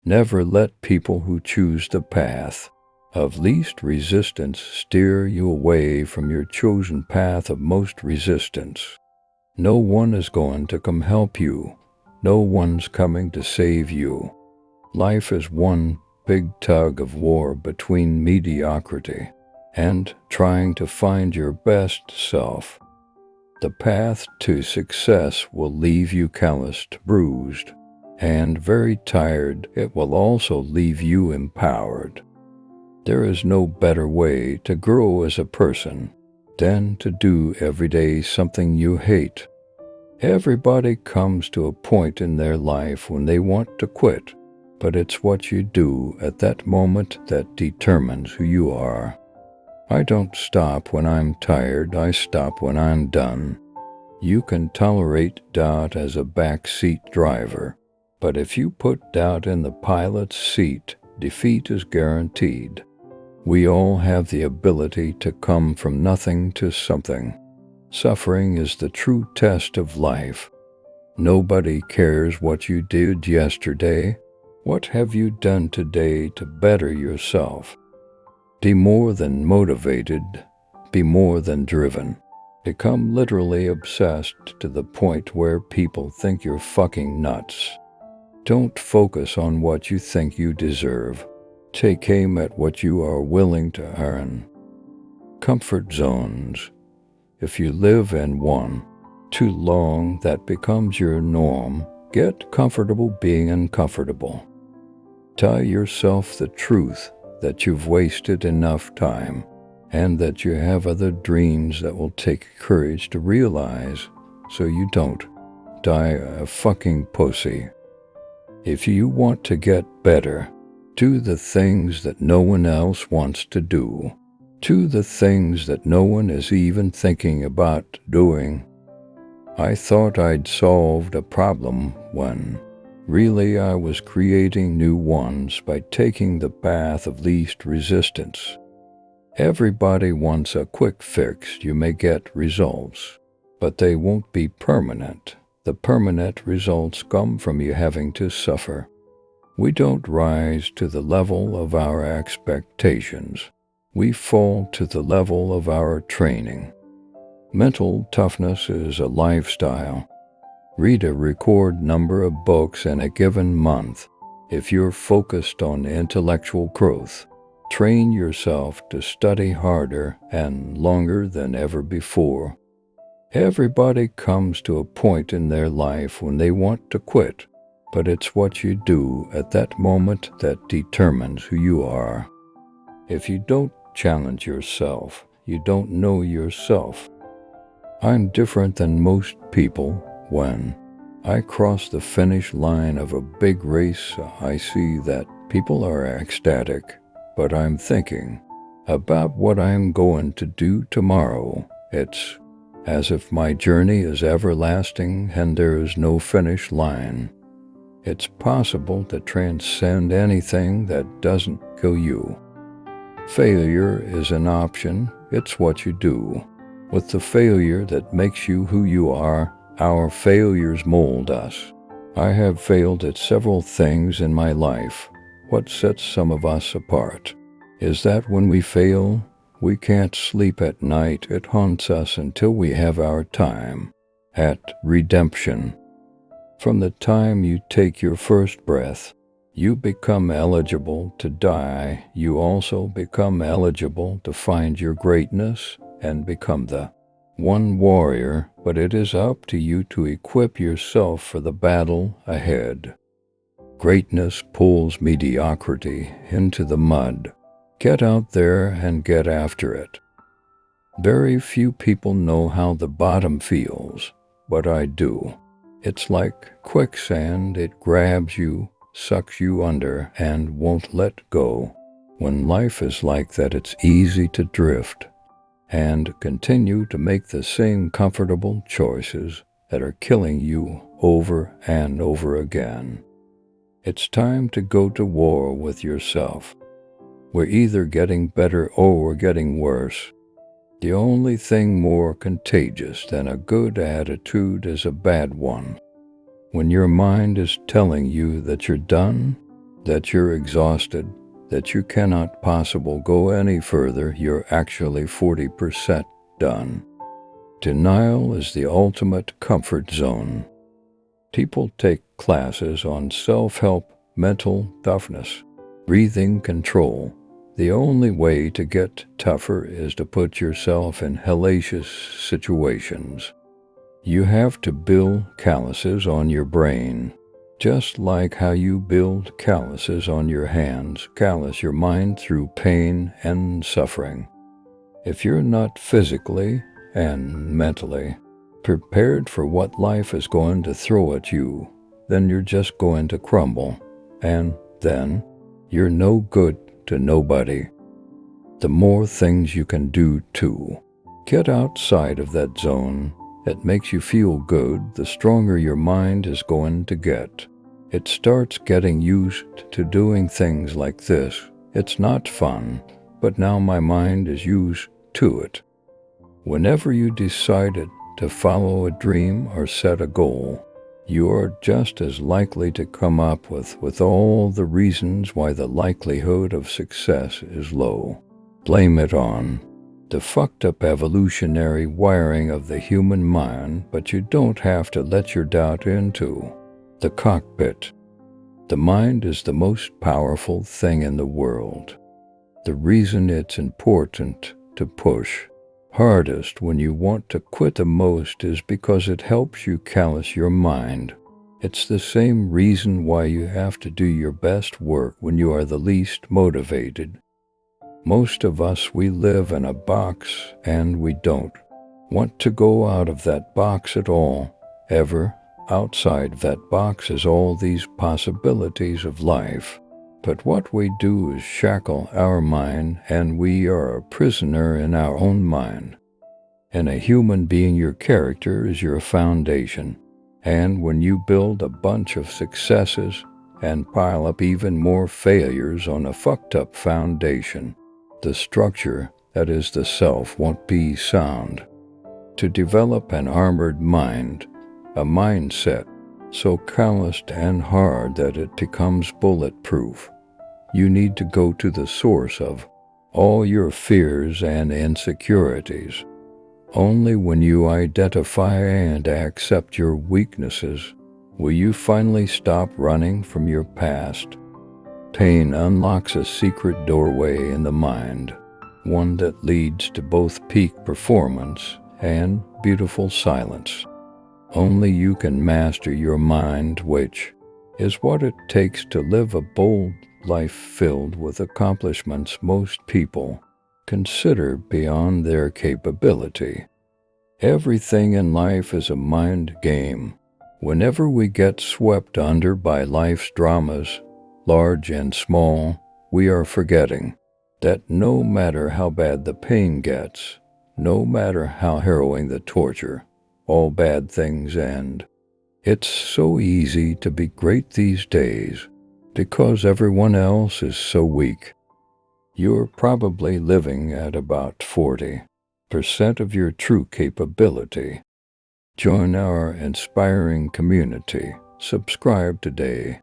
Never let people who choose the path of least resistance steer you away from your chosen path of most resistance. No one is going to come help you. No one's coming to save you. Life is one big tug of war between mediocrity and trying to find your best self. The path to success will leave you calloused, bruised, and very tired. It will also leave you empowered. There is no better way to grow as a person than to do every day something you hate. Everybody comes to a point in their life when they want to quit, but it's what you do at that moment that determines who you are. I don't stop when I'm tired, I stop when I'm done. You can tolerate doubt as a backseat driver, but if you put doubt in the pilot's seat, defeat is guaranteed. We all have the ability to come from nothing to something. Suffering is the true test of life. Nobody cares what you did yesterday. What have you done today to better yourself? Be more than motivated. Be more than driven. Become literally obsessed to the point where people think you're fucking nuts. Don't focus on what you think you deserve. Take aim at what you are willing to earn. Comfort zones. If you live in one too long, that becomes your norm. Get comfortable being uncomfortable. Tell yourself the truth that you've wasted enough time and that you have other dreams that will take courage to realize, so you don't die a fucking pussy. If you want to get better, do the things that no one else wants to do. Do the things that no one is even thinking about doing. I thought I'd solved a problem when really I was creating new ones by taking the path of least resistance. Everybody wants a quick fix. You may get results, but they won't be permanent. The permanent results come from you having to suffer. We don't rise to the level of our expectations. We fall to the level of our training. Mental toughness is a lifestyle. Read a record number of books in a given month. If you're focused on intellectual growth, train yourself to study harder and longer than ever before. Everybody comes to a point in their life when they want to quit, but it's what you do at that moment that determines who you are. If you don't challenge yourself, you don't know yourself. I'm different than most people. When I cross the finish line of a big race, I see that people are ecstatic, but I'm thinking about what I'm going to do tomorrow. It's as if my journey is everlasting and there is no finish line. It's possible to transcend anything that doesn't kill you. Failure is an option. It's what you do with the failure that makes you who you are. Our failures mold us. I have failed at several things in my life. What sets some of us apart is that when we fail, we can't sleep at night. It haunts us until we have our time at redemption. From the time you take your first breath, you become eligible to die. You also become eligible to find your greatness and become the one warrior, but it is up to you to equip yourself for the battle ahead. Greatness pulls mediocrity into the mud. Get out there and get after it. Very few people know how the bottom feels, but I do. It's like quicksand. It grabs you, sucks you under, and won't let go. When life is like that, it's easy to drift and continue to make the same comfortable choices that are killing you over and over again. It's time to go to war with yourself. We're either getting better or we're getting worse. The only thing more contagious than a good attitude is a bad one. When your mind is telling you that you're done, that you're exhausted, that you cannot possibly go any further. You're actually 40% done. Denial is the ultimate comfort zone. People take classes on self-help, mental toughness, breathing control. The only way to get tougher is to put yourself in hellacious situations. You have to build calluses on your brain, just like how you build calluses on your hands. Callus your mind through pain and suffering. If you're not physically and mentally prepared for what life is going to throw at you, then you're just going to crumble, and then you're no good to nobody. The more things you can do to get outside of that zone that makes you feel good, the stronger your mind is going to get. It starts getting used to doing things like this. It's not fun, but now my mind is used to it. Whenever you decided to follow a dream or set a goal, you are just as likely to come up with all the reasons why the likelihood of success is low. Blame it on the fucked up evolutionary wiring of the human mind, but you don't have to let your doubt into the cockpit. The mind is the most powerful thing in the world. The reason it's important to push hardest when you want to quit the most is because it helps you callous your mind. It's the same reason why you have to do your best work when you are the least motivated. Most of us, we live in a box, and we don't want to go out of that box at all, ever. Outside that box is all these possibilities of life. But what we do is shackle our mind, and we are a prisoner in our own mind. In a human being, your character is your foundation. And when you build a bunch of successes and pile up even more failures on a fucked up foundation, the structure, that is the self, won't be sound. To develop an armored mind, a mindset so calloused and hard that it becomes bulletproof, you need to go to the source of all your fears and insecurities. Only when you identify and accept your weaknesses will you finally stop running from your past. Pain unlocks a secret doorway in the mind, one that leads to both peak performance and beautiful silence. Only you can master your mind, which is what it takes to live a bold life filled with accomplishments most people consider beyond their capability. Everything in life is a mind game. Whenever we get swept under by life's dramas, large and small, we are forgetting that no matter how bad the pain gets, no matter how harrowing the torture, all bad things end. It's so easy to be great these days because everyone else is so weak. You're probably living at about 40% of your true capability. Join our inspiring community. Subscribe today.